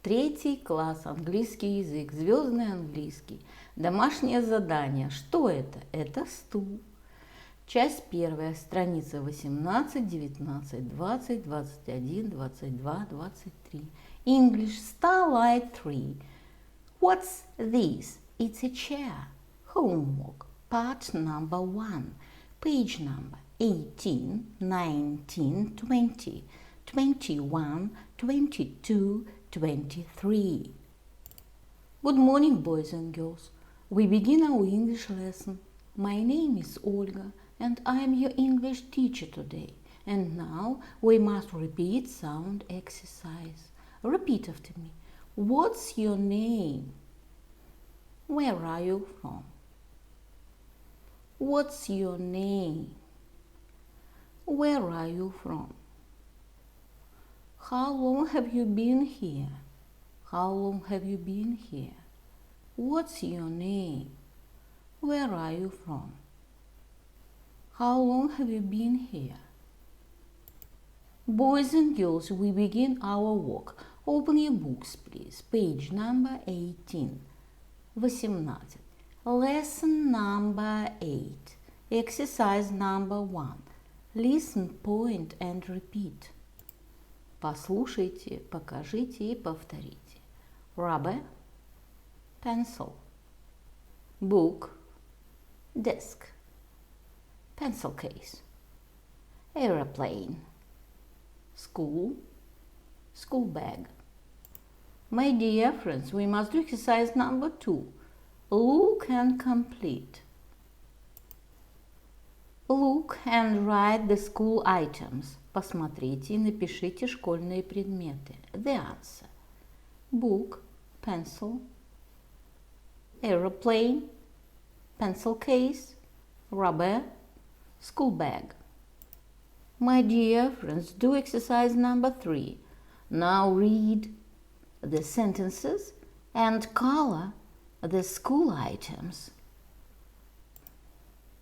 Третий класс, английский язык, звездный английский. Домашнее задание. Что это? Это стул. Часть первая, страница 18, 19, 20, 21, 22, 23. English, Starlight 3. What's this? It's a chair. Homework, part number 1. Page number 18, 19, 20, 21, 22, 23. Good morning, boys and girls. We begin our English lesson. My name is Olga, and I am your English teacher today. And now we must repeat sound exercise. Repeat after me. What's your name? Where are you from? What's your name? Where are you from? How long have you been here? How long have you been here? What's your name? Where are you from? How long have you been here? Boys and girls, we begin our work. Open your books, please. Page number 18. 18. Lesson number 8. Exercise number 1. Listen, point and repeat. Послушайте, покажите и повторите. Rubber, pencil. Book, desk. Pencil case. Aeroplane. School, school bag. My dear friends, we must do exercise number 2. Look and complete. Look and write the school items. Посмотрите и напишите школьные предметы. The answer. Book, pencil, aeroplane, pencil case, rubber, school bag. My dear friends, do exercise number 3. Now read the sentences and color the school items.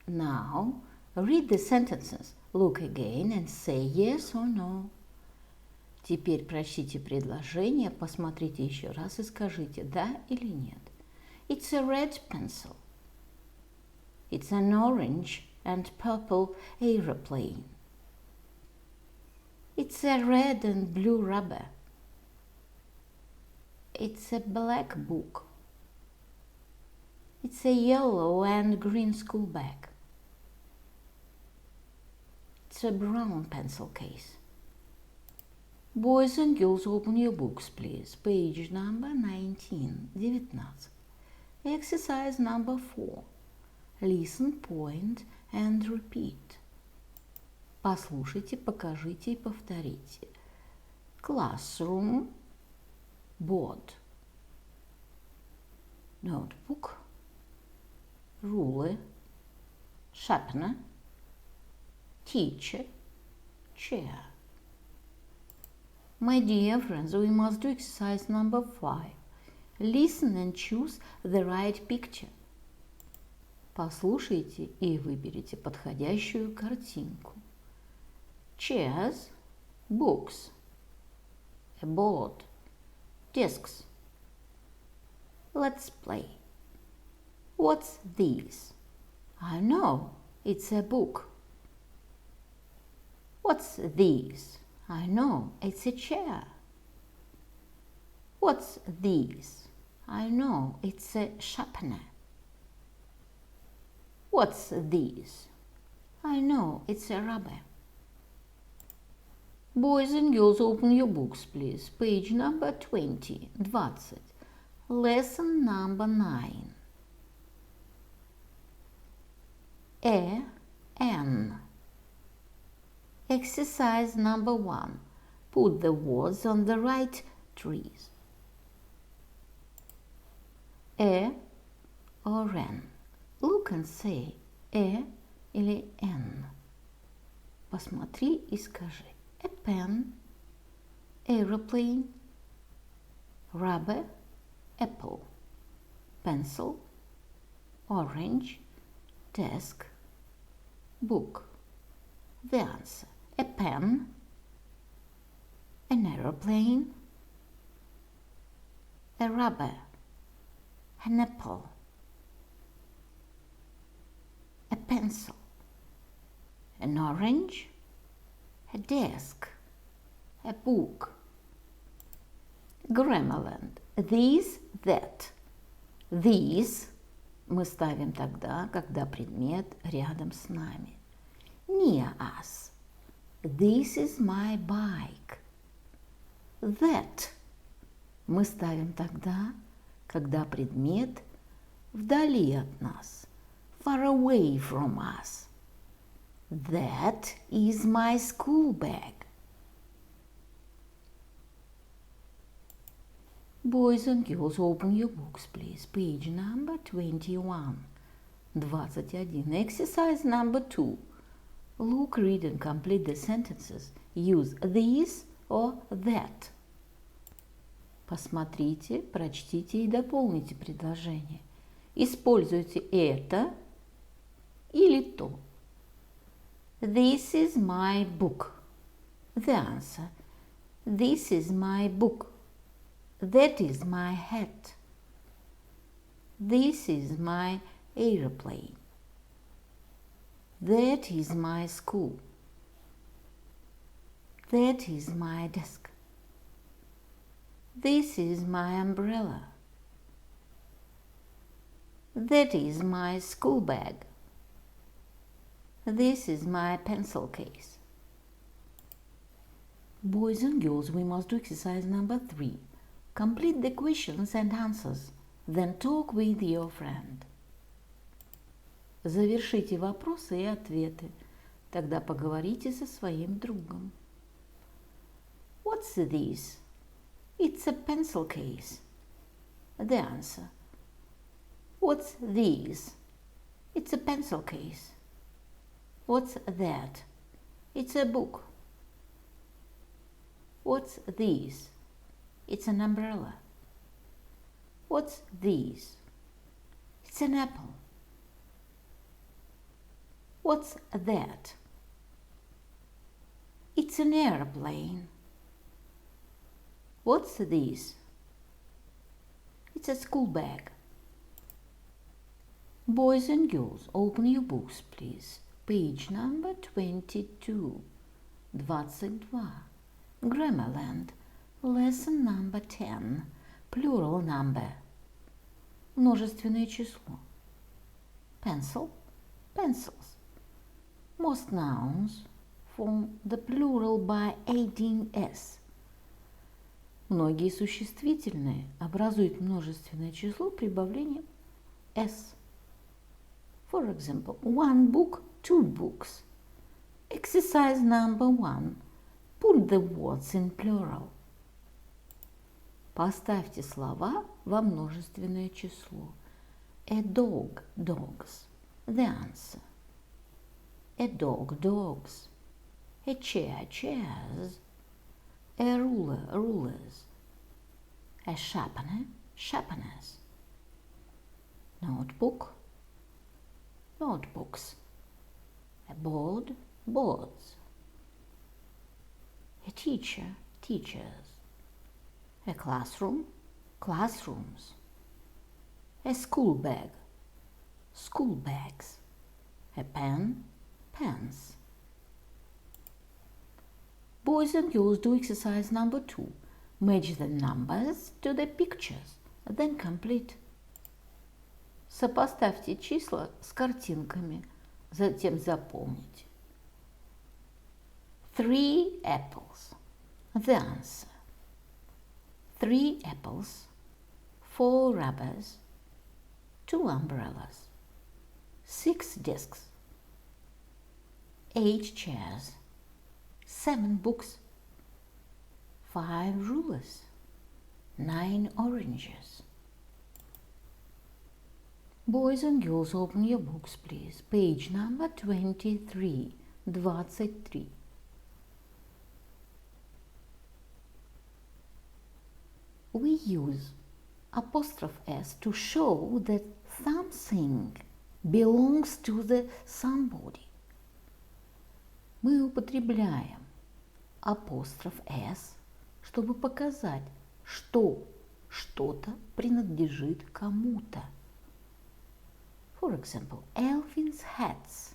Now read the sentences. Look again and say yes or no. Теперь прочтите предложение, посмотрите еще раз и скажите да или нет. It's a red pencil. It's an orange and purple aeroplane. It's a red and blue rubber. It's a black book. It's a yellow and green school bag. It's a brown pencil case. Boys and girls, open your books, please. Page number 19. Exercise number 4. Listen, point and repeat. Послушайте, покажите и повторите. Classroom, board, notebook, ruler, sharpener, teacher, chair. My dear friends, we must do exercise number 5. Listen and choose the right picture. Послушайте и выберите подходящую картинку. Chairs, books, a board, desks. Let's play. What's this? I know, it's a book. What's this? I know, it's a chair. What's this? I know, it's a sharpener. What's this? I know, it's a rubber. Boys and girls, open your books, please. Page number 20. Lesson number 9. N. Exercise number 1. Put the words on the right trees. Or N. Look and say или N. Посмотри и скажи. A pen, aeroplane, rubber, apple, pencil, orange, desk, book. The answer. A pen, an aeroplane, a rubber, an apple, a pencil, an orange, a desk, a book. Grammarland. These, that. These мы ставим тогда, когда предмет рядом с нами. Near us. This is my bike. That мы ставим тогда, когда предмет вдали от нас. Far away from us. That is my school bag. Boys and girls, open your books, please. Page number 21. 21. Exercise number 2. Look, read and complete the sentences. Use this or that. Посмотрите, прочтите и дополните предложение. Используйте это или то. This is my book. The answer. This is my book. That is my hat. This is my airplane. That is my school. That is my desk. This is my umbrella. That is my school bag. This is my pencil case. Boys and girls, we must do exercise number 3. Complete the questions and answers. Then talk with your friend. Завершите вопросы и ответы. Тогда поговорите со своим другом. What's this? It's a pencil case. The answer. What's this? It's a pencil case. What's that? It's a book. What's this? It's an umbrella. What's this? It's an apple. What's that? It's an airplane. What's this? It's a school bag. Boys and girls, open your books, please. Page number 22. 22. Grammarland. Lesson number 10. Plural number. Множественное число. Pencil, pencils. Most nouns form the plural by adding s. Многие существительные образуют множественное число прибавлением s. For example, one book, two books. Exercise number 1. Put the words in plural. Поставьте слова во множественное число. A dog, dogs. The answer. A dog, dogs. A chair, chairs. A ruler, rulers. A sharpener, sharpeners. Notebook, notebooks. A board, boards. A teacher, teachers. A classroom, classrooms. A school bag, school bags. A pen, pens. Boys and girls, do exercise number 2. Match the numbers to the pictures, then complete. Сопоставьте числа с картинками, затем запомните. 3 apples. The answer. 3 apples, 4 rubbers, 2 umbrellas, 6 desks, 8 chairs, 7 books, 5 rulers, 9 oranges. Boys and girls, open your books, please. Page number 23. 23. We use apostrophe s to show that something belongs to the somebody. Мы употребляем апостроф s, чтобы показать, что Что-то принадлежит кому-то. For example, Elvin's hats,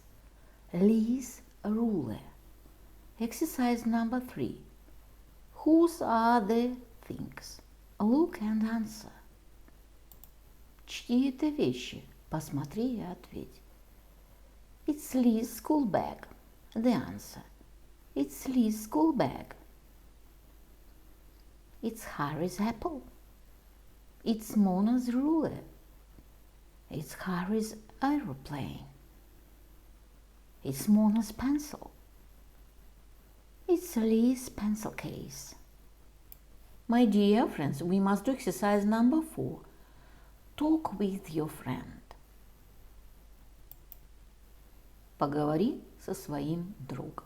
Lee's ruler. Exercise number 3. Whose are the things? Look and answer. Чьи это вещи? Посмотри и ответь. It's Lee's school bag. The answer. It's Lee's school bag. It's Harry's apple. It's Mona's ruler. It's Harry's aeroplane. It's Mona's pencil. It's Lee's pencil case. My dear friends, we must do exercise number 4. Talk with your friend. Поговори со своим другом.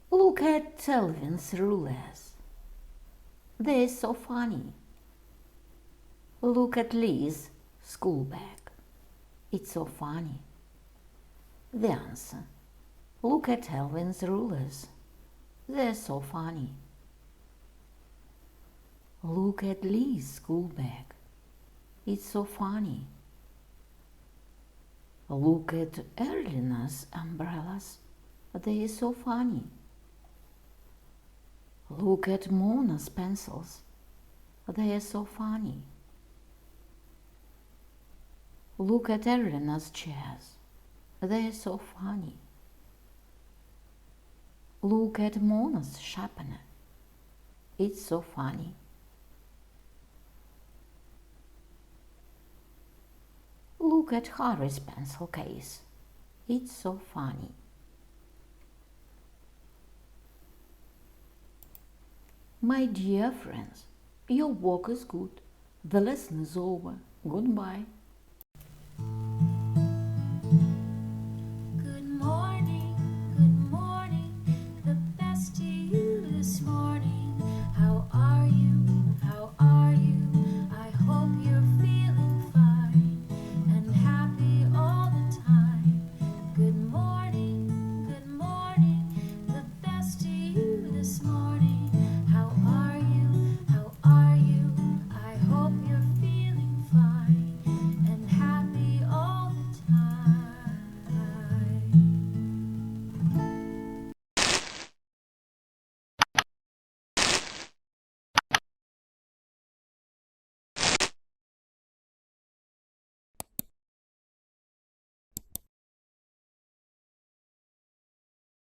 Look at Elvin's rulers. They're so funny. Look at Lee's school bag. It's so funny. The answer. Look at Elvin's rulers. They're so funny. Look at Lee's school bag. It's so funny. Look at Erlina's umbrellas. They're so funny. Look at Mona's pencils. They're so funny. Look at Erlina's chairs. They're so funny. Look at Mona's sharpener. It's so funny. Look at Harry's pencil case. It's so funny. My dear friends, your work is good. The lesson is over. Goodbye.